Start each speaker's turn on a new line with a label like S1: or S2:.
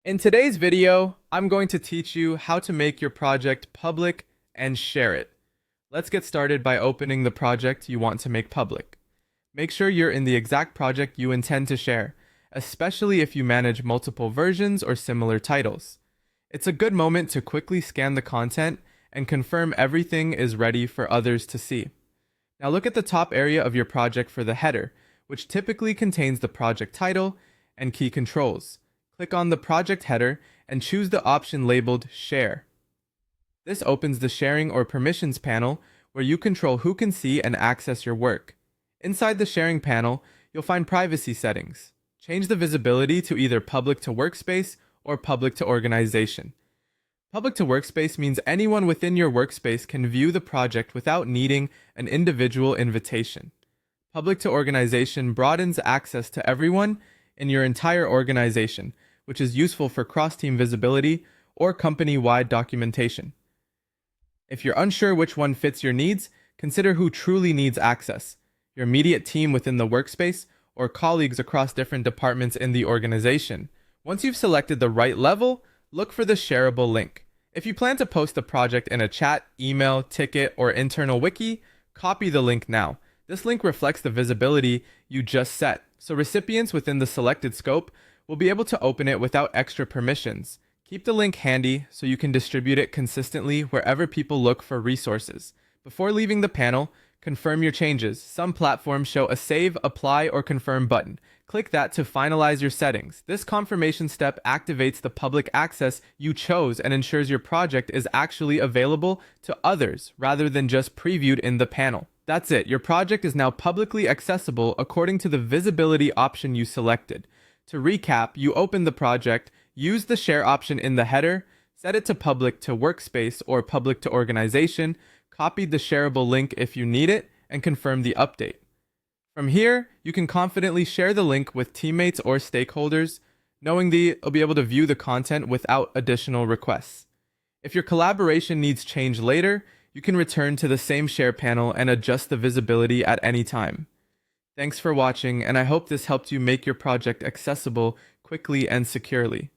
S1: In today's video, I'm going to teach you how to make your project public and share it. Let's get started by opening the project you want to make public. Make sure you're in the exact project you intend to share, especially if you manage multiple versions or similar titles. It's a good moment to quickly scan the content and confirm everything is ready for others to see. Now look at the top area of your project for the header, which typically contains the project title and key controls. Click on the project header and choose the option labeled Share. This opens the Sharing or Permissions panel where you control who can see and access your work. Inside the Sharing panel, you'll find privacy settings. Change the visibility to either Public to Workspace or Public to Organization. Public to Workspace means anyone within your workspace can view the project without needing an individual invitation. Public to Organization broadens access to everyone in your entire organization, which is useful for cross-team visibility or company-wide documentation. If you're unsure which one fits your needs, consider who truly needs access: your immediate team within the workspace or colleagues across different departments in the organization. Once you've selected the right level, look for the shareable link. If you plan to post the project in a chat, email, ticket, or internal wiki, copy the link now. This link reflects the visibility you just set, so recipients within the selected scope will be able to open it without extra permissions. Keep the link handy so you can distribute it consistently wherever people look for resources. Before leaving the panel, confirm your changes. Some platforms show a Save, Apply, or Confirm button. Click that to finalize your settings. This confirmation step activates the public access you chose and ensures your project is actually available to others rather than just previewed in the panel. That's it. Your project is now publicly accessible according to the visibility option you selected. To recap, you open the project, use the share option in the header, set it to public to workspace or public to organization, copied the shareable link if you need it, and confirm the update. From here, you can confidently share the link with teammates or stakeholders, knowing they'll be able to view the content without additional requests. If your collaboration needs change later, you can return to the same share panel and adjust the visibility at any time. Thanks for watching, and I hope this helped you make your project accessible quickly and securely.